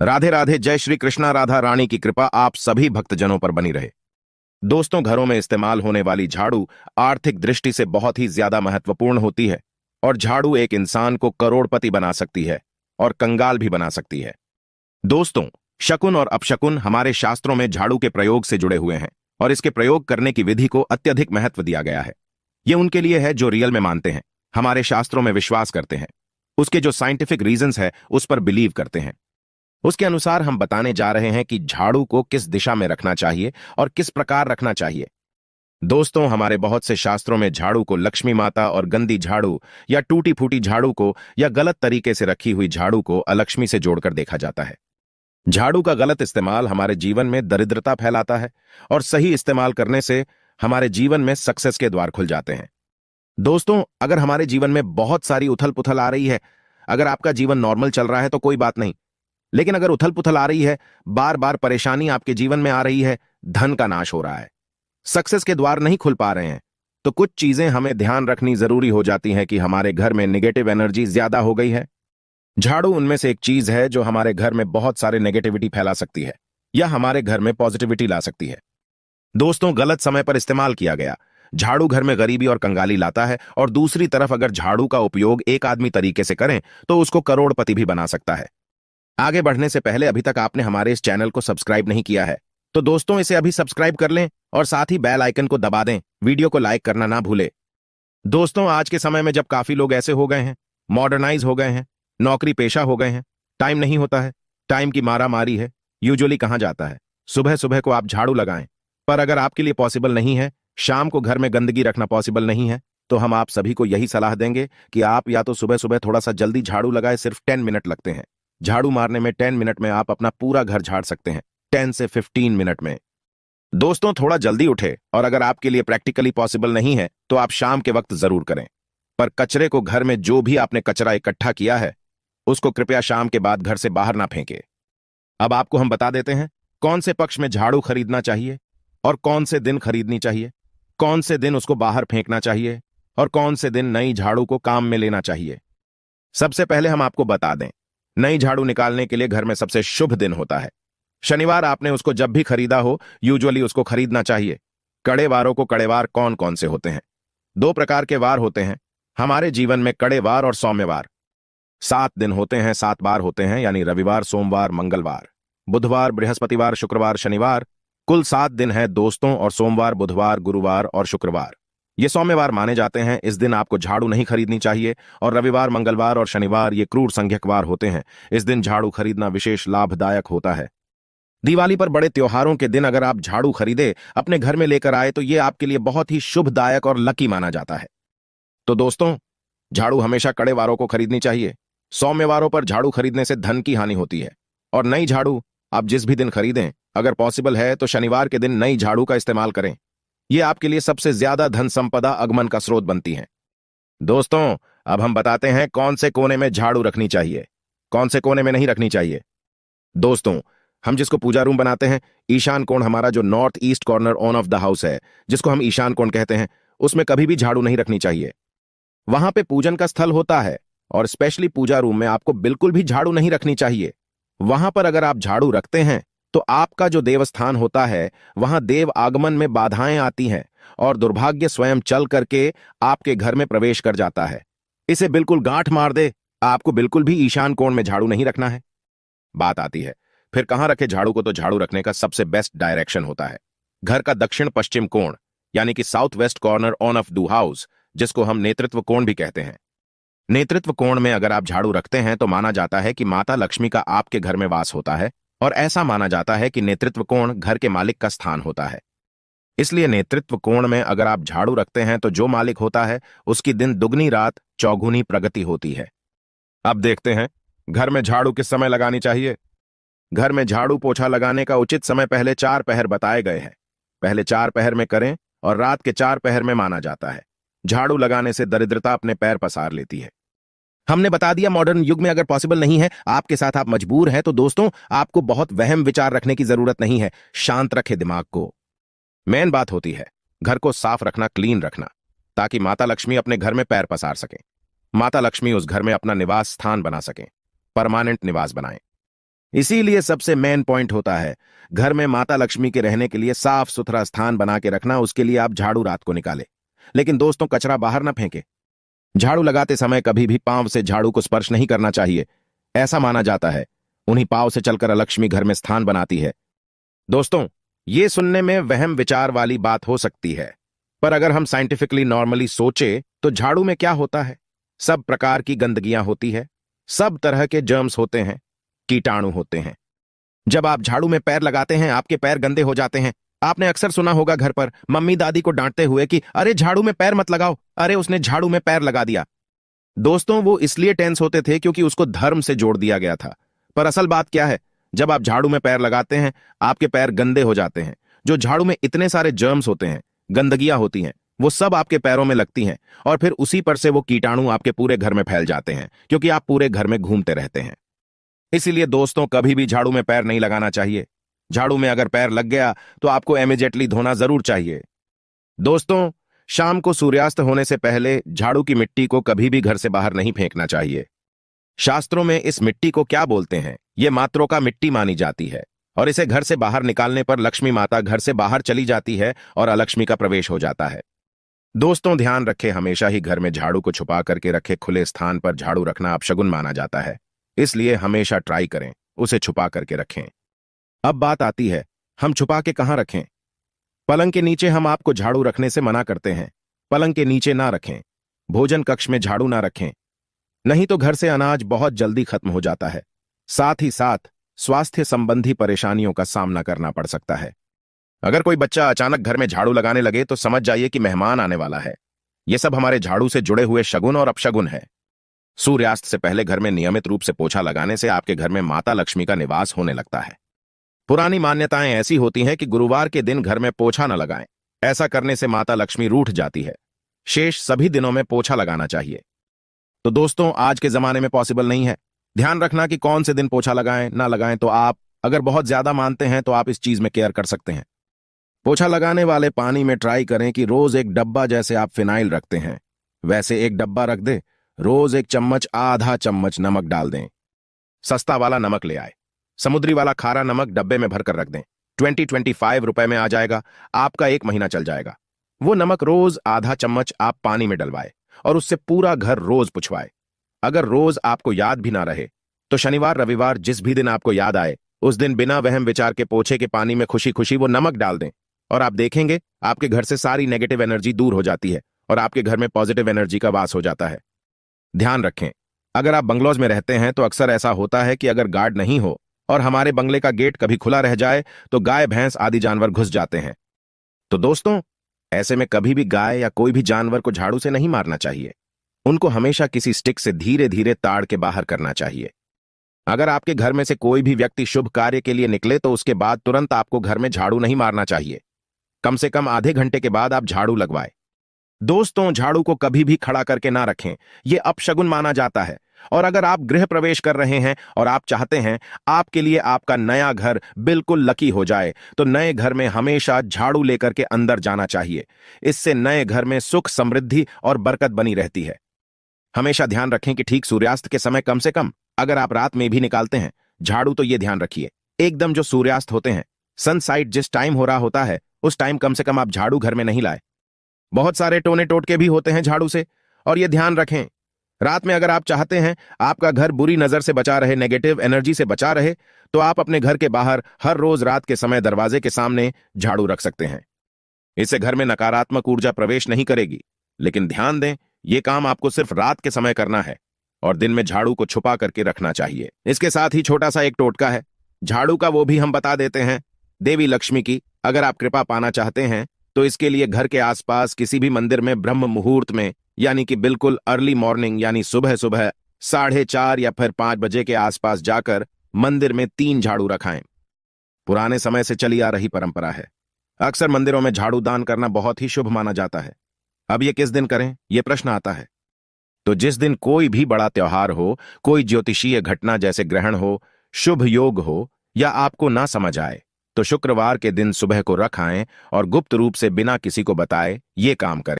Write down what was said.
राधे राधे। जय श्री कृष्णा। राधा रानी की कृपा आप सभी भक्तजनों पर बनी रहे। दोस्तों, घरों में इस्तेमाल होने वाली झाड़ू आर्थिक दृष्टि से बहुत ही ज्यादा महत्वपूर्ण होती है और झाड़ू एक इंसान को करोड़पति बना सकती है और कंगाल भी बना सकती है। दोस्तों, शकुन और अपशकुन हमारे शास्त्रों में झाड़ू के प्रयोग से जुड़े हुए हैं और इसके प्रयोग करने की विधि को अत्यधिक महत्व दिया गया है। यह उनके लिए है जो रियल में मानते हैं, हमारे शास्त्रों में विश्वास करते हैं, उसके जो साइंटिफिक रीजंस है उस पर बिलीव करते हैं। उसके अनुसार हम बताने जा रहे हैं कि झाड़ू को किस दिशा में रखना चाहिए और किस प्रकार रखना चाहिए। दोस्तों, हमारे बहुत से शास्त्रों में झाड़ू को लक्ष्मी माता और गंदी झाड़ू या टूटी फूटी झाड़ू को या गलत तरीके से रखी हुई झाड़ू को अलक्ष्मी से जोड़कर देखा जाता है। झाड़ू का गलत इस्तेमाल हमारे जीवन में दरिद्रता फैलाता है और सही इस्तेमाल करने से हमारे जीवन में सक्सेस के द्वार खुल जाते हैं। दोस्तों, अगर हमारे जीवन में बहुत सारी उथल पुथल आ रही है, अगर आपका जीवन नॉर्मल चल रहा है तो कोई बात नहीं, लेकिन अगर उथल पुथल आ रही है, बार बार परेशानी आपके जीवन में आ रही है, धन का नाश हो रहा है, सक्सेस के द्वार नहीं खुल पा रहे हैं, तो कुछ चीजें हमें ध्यान रखनी जरूरी हो जाती हैं कि हमारे घर में नेगेटिव एनर्जी ज्यादा हो गई है। झाड़ू उनमें से एक चीज है जो हमारे घर में बहुत सारे नेगेटिविटी फैला सकती है या हमारे घर में पॉजिटिविटी ला सकती है। दोस्तों, गलत समय पर इस्तेमाल किया गया झाड़ू घर में गरीबी और कंगाली लाता है और दूसरी तरफ अगर झाड़ू का उपयोग एक आदमी तरीके से करें तो उसको करोड़पति भी बना सकता है। आगे बढ़ने से पहले अभी तक आपने हमारे इस चैनल को सब्सक्राइब नहीं किया है तो दोस्तों इसे अभी सब्सक्राइब कर लें और साथ ही बेल आइकन को दबा दें। वीडियो को लाइक करना ना भूलें। दोस्तों, आज के समय में जब काफी लोग ऐसे हो गए हैं, मॉडर्नाइज हो गए हैं, नौकरी पेशा हो गए हैं, टाइम नहीं होता है, टाइम की मारा मारी है, यूजुअली कहाँ जाता है, सुबह सुबह को आप झाड़ू लगाएं। पर अगर आपके लिए पॉसिबल नहीं है, शाम को घर में गंदगी रखना पॉसिबल नहीं है, तो हम आप सभी को यही सलाह देंगे कि आप या तो सुबह सुबह थोड़ा सा जल्दी झाड़ू लगाए। सिर्फ 10 मिनट लगते हैं। झाड़ू मारने में 10 मिनट में आप अपना पूरा घर झाड़ सकते हैं, 10 से 15 मिनट में। दोस्तों, थोड़ा जल्दी उठे और अगर आपके लिए प्रैक्टिकली पॉसिबल नहीं है तो आप शाम के वक्त जरूर करें। पर कचरे को, घर में जो भी आपने कचरा इकट्ठा किया है उसको कृपया शाम के बाद घर से बाहर ना फेंके। अब आपको हम बता देते हैं कौन से पक्ष में झाड़ू खरीदना चाहिए और कौन से दिन खरीदनी चाहिए, कौन से दिन उसको बाहर फेंकना चाहिए और कौन से दिन नई झाड़ू को काम में लेना चाहिए। सबसे पहले हम आपको बता दें, नई झाड़ू निकालने के लिए घर में सबसे शुभ दिन होता है शनिवार। आपने उसको जब भी खरीदा हो यूजुअली उसको खरीदना चाहिए। कड़े वारों को, कड़े वार कौन कौन से होते हैं? 2 प्रकार के वार होते हैं हमारे जीवन में, कड़े वार और सौम्यवार। 7 दिन होते हैं, 7 बार होते हैं, यानी रविवार, सोमवार, मंगलवार, बुधवार, बृहस्पतिवार, शुक्रवार, शनिवार। कुल 7 दिन है दोस्तों, और सोमवार, बुधवार, गुरुवार और शुक्रवार ये सौम्यवार माने जाते हैं। इस दिन आपको झाड़ू नहीं खरीदनी चाहिए और रविवार, मंगलवार और शनिवार ये क्रूर संज्ञकवार होते हैं। इस दिन झाड़ू खरीदना विशेष लाभदायक होता है। दिवाली पर, बड़े त्योहारों के दिन अगर आप झाड़ू खरीदे, अपने घर में लेकर आए तो ये आपके लिए बहुत ही शुभदायक और लकी माना जाता है। तो दोस्तों, झाड़ू हमेशा कड़े वारों को खरीदनी चाहिए। सौम्यवारों पर झाड़ू खरीदने से धन की हानि होती है। और नई झाड़ू आप जिस भी दिन खरीदें, अगर पॉसिबल है तो शनिवार के दिन नई झाड़ू का इस्तेमाल करें। यह आपके लिए सबसे ज्यादा धन संपदा आगमन का स्रोत बनती है। दोस्तों, अब हम बताते हैं कौन से कोने में झाड़ू रखनी चाहिए, कौन से कोने में नहीं रखनी चाहिए। दोस्तों, हम जिसको पूजा रूम बनाते हैं, ईशान कोण, हमारा जो north east corner on off the house है, जिसको हम ईशान कोण कहते हैं, उसमें कभी भी झाड़ू नहीं रखनी चाहिए। वहां पे पूजन का स्थल होता है और स्पेशली पूजा रूम में आपको बिल्कुल भी झाड़ू नहीं रखनी चाहिए। वहां पर अगर आप झाड़ू रखते हैं तो आपका जो देवस्थान होता है वहां देव आगमन में बाधाएं आती हैं और दुर्भाग्य स्वयं चल करके आपके घर में प्रवेश कर जाता है। इसे बिल्कुल गांठ मार दे, आपको बिल्कुल भी ईशान कोण में झाड़ू नहीं रखना है। बात आती है फिर कहां रखे झाड़ू को, तो झाड़ू रखने का सबसे बेस्ट डायरेक्शन होता है घर का दक्षिण पश्चिम कोण, यानी कि south west corner on off the house, जिसको हम नेतृत्व कोण भी कहते हैं। नेतृत्व कोण में अगर आप झाड़ू रखते हैं तो माना जाता है कि माता लक्ष्मी का आपके घर में वास होता है और ऐसा माना जाता है कि नेतृत्व कोण घर के मालिक का स्थान होता है। इसलिए नेतृत्व कोण में अगर आप झाड़ू रखते हैं तो जो मालिक होता है उसकी दिन दुगनी रात चौगुनी प्रगति होती है। अब देखते हैं घर में झाड़ू किस समय लगानी चाहिए। घर में झाड़ू पोछा लगाने का उचित समय पहले 4 पहर बताए गए हैं। पहले 4 पहर में करें और रात के 4 पहर में माना जाता है। झाड़ू लगाने से दरिद्रता अपने पैर पसार लेती है। हमने बता दिया मॉडर्न युग में अगर पॉसिबल नहीं है, आपके साथ आप मजबूर हैं, तो दोस्तों आपको बहुत वहम विचार रखने की जरूरत नहीं है। शांत रखे दिमाग को। मेन बात होती है घर को साफ रखना, क्लीन रखना, ताकि माता लक्ष्मी अपने घर में पैर पसार सकें। माता लक्ष्मी उस घर में अपना निवास स्थान बना सकें, परमानेंट निवास बनाएं। इसीलिए सबसे मेन पॉइंट होता है घर में माता लक्ष्मी के रहने के लिए साफ सुथरा स्थान बना के रखना। उसके लिए आप झाड़ू रात को निकाले, लेकिन दोस्तों कचरा बाहर ना फेंके। झाड़ू लगाते समय कभी भी पांव से झाड़ू को स्पर्श नहीं करना चाहिए। ऐसा माना जाता है उन्हीं पांव से चलकर लक्ष्मी घर में स्थान बनाती है। दोस्तों, ये सुनने में वहम विचार वाली बात हो सकती है, पर अगर हम साइंटिफिकली नॉर्मली सोचे तो झाड़ू में क्या होता है? सब प्रकार की गंदगियां होती है, सब तरह के जर्म्स होते हैं, कीटाणु होते हैं। जब आप झाड़ू में पैर लगाते हैं आपके पैर गंदे हो जाते हैं। आपने अक्सर सुना होगा घर पर मम्मी दादी को डांटते हुए कि अरे झाड़ू में पैर मत लगाओ, अरे उसने झाड़ू में पैर लगा दिया। दोस्तों, वो इसलिए टेंस होते थे क्योंकि उसको धर्म से जोड़ दिया गया था। पर असल बात क्या है? जब आप झाड़ू में पैर लगाते हैं आपके पैर गंदे हो जाते हैं। जो झाड़ू में इतने सारे जर्म्स होते हैं, गंदगियां होती हैं, वो सब आपके पैरों में लगती हैं और फिर उसी पर से वो कीटाणु आपके पूरे घर में फैल जाते हैं, क्योंकि आप पूरे घर में घूमते रहते हैं। इसीलिए दोस्तों, कभी भी झाड़ू में पैर नहीं लगाना चाहिए। झाड़ू में अगर पैर लग गया तो आपको इमीडिएटली धोना जरूर चाहिए। दोस्तों, शाम को सूर्यास्त होने से पहले झाड़ू की मिट्टी को कभी भी घर से बाहर नहीं फेंकना चाहिए। शास्त्रों में इस मिट्टी को क्या बोलते हैं? ये मात्रों का मिट्टी मानी जाती है और इसे घर से बाहर निकालने पर लक्ष्मी माता घर से बाहर चली जाती है और अलक्ष्मी का प्रवेश हो जाता है। दोस्तों, ध्यान रखें, हमेशा ही घर में झाड़ू को छुपा करके रखे। खुले स्थान पर झाड़ू रखना अपशगुन माना जाता है, इसलिए हमेशा ट्राई करें उसे छुपा करके रखें। अब बात आती है, हम छुपा के कहां रखें? पलंग के नीचे हम आपको झाड़ू रखने से मना करते हैं। पलंग के नीचे ना रखें। भोजन कक्ष में झाड़ू ना रखें, नहीं तो घर से अनाज बहुत जल्दी खत्म हो जाता है। साथ ही साथ स्वास्थ्य संबंधी परेशानियों का सामना करना पड़ सकता है। अगर कोई बच्चा अचानक घर में झाड़ू लगाने लगे तो समझ जाइए कि मेहमान आने वाला है। यह सब हमारे झाड़ू से जुड़े हुए शगुन और अपशगुन है। सूर्यास्त से पहले घर में नियमित रूप से पोछा लगाने से आपके घर में माता लक्ष्मी का निवास होने लगता है। पुरानी मान्यताएं ऐसी होती हैं कि गुरुवार के दिन घर में पोछा न लगाएं। ऐसा करने से माता लक्ष्मी रूठ जाती है। शेष सभी दिनों में पोछा लगाना चाहिए। तो दोस्तों, आज के जमाने में पॉसिबल नहीं है। ध्यान रखना कि कौन से दिन पोछा लगाएं ना लगाएं। तो आप अगर बहुत ज्यादा मानते हैं तो आप इस चीज में केयर कर सकते हैं। पोछा लगाने वाले पानी में ट्राई करें कि रोज एक डब्बा, जैसे आप फिनाइल रखते हैं वैसे एक डब्बा रख दें। रोज एक चम्मच, आधा चम्मच नमक डाल दें। सस्ता वाला नमक ले आए। समुद्री वाला खारा नमक डब्बे में भरकर रख दें। 20-25 रुपए में आ जाएगा। आपका 1 महीना चल जाएगा। वो नमक रोज आधा चम्मच आप पानी में डलवाए और उससे पूरा घर रोज पुछवाए। अगर रोज आपको याद भी ना रहे तो शनिवार रविवार जिस भी दिन आपको याद आए उस दिन बिना वहम विचार के पोछे के पानी में खुशी खुशी वो नमक डाल दें और आप देखेंगे आपके घर से सारी नेगेटिव एनर्जी दूर हो जाती है और आपके घर में पॉजिटिव एनर्जी का वास हो जाता है। ध्यान रखें, अगर आप बंगलोज में रहते हैं तो अक्सर ऐसा होता है कि अगर गार्ड नहीं हो और हमारे बंगले का गेट कभी खुला रह जाए तो गाय भैंस आदि जानवर घुस जाते हैं। तो दोस्तों, ऐसे में कभी भी गाय या कोई भी जानवर को झाड़ू से नहीं मारना चाहिए। उनको हमेशा किसी स्टिक से धीरे धीरे ताड़ के बाहर करना चाहिए। अगर आपके घर में से कोई भी व्यक्ति शुभ कार्य के लिए निकले तो उसके बाद तुरंत आपको घर में झाड़ू नहीं मारना चाहिए। कम से कम आधे घंटे के बाद आप झाड़ू लगवाएं। दोस्तों, झाड़ू को कभी भी खड़ा करके ना रखें, यह अपशगुन माना जाता है। और अगर आप गृह प्रवेश कर रहे हैं और आप चाहते हैं आपके लिए आपका नया घर बिल्कुल लकी हो जाए तो नए घर में हमेशा झाड़ू लेकर के अंदर जाना चाहिए। इससे नए घर में सुख, समृद्धि और बरकत बनी रहती है। हमेशा ध्यान रखें कि ठीक सूर्यास्त के समय, कम से कम अगर आप रात में भी निकालते हैं झाड़ू तो यह ध्यान रखिए एकदम जो सूर्यास्त होते हैं, सनसाइट जिस टाइम हो रहा होता है उस टाइम कम से कम आप झाड़ू घर में नहीं लाए। बहुत सारे टोने टोटके भी होते हैं झाड़ू से, और यह ध्यान रखें रात में अगर आप चाहते हैं आपका घर बुरी नजर से बचा रहे, नेगेटिव एनर्जी से बचा रहे, तो आप अपने घर के बाहर हर रोज रात के समय दरवाजे के सामने झाड़ू रख सकते हैं। इससे घर में नकारात्मक ऊर्जा प्रवेश नहीं करेगी। लेकिन ध्यान दें, यह काम आपको सिर्फ रात के समय करना है और दिन में झाड़ू को छुपा करके रखना चाहिए। इसके साथ ही छोटा सा एक टोटका है झाड़ू का, वो भी हम बता देते हैं। देवी लक्ष्मी की अगर आप कृपा पाना चाहते हैं तो इसके लिए घर के आसपास किसी भी मंदिर में ब्रह्म मुहूर्त में, यानी कि बिल्कुल अर्ली मॉर्निंग, यानी सुबह सुबह 4:30 या फिर 5 बजे के आसपास जाकर मंदिर में 3 झाड़ू रखाएं। पुराने समय से चली आ रही परंपरा है। अक्सर मंदिरों में झाड़ू दान करना बहुत ही शुभ माना जाता है। अब ये किस दिन करें, यह प्रश्न आता है। तो जिस दिन कोई भी बड़ा त्योहार हो, कोई ज्योतिषीय घटना जैसे ग्रहण हो, शुभ योग हो, या आपको ना समझ आए तो शुक्रवार के दिन सुबह को रखाएं और गुप्त रूप से बिना किसी को बताए ये काम करें।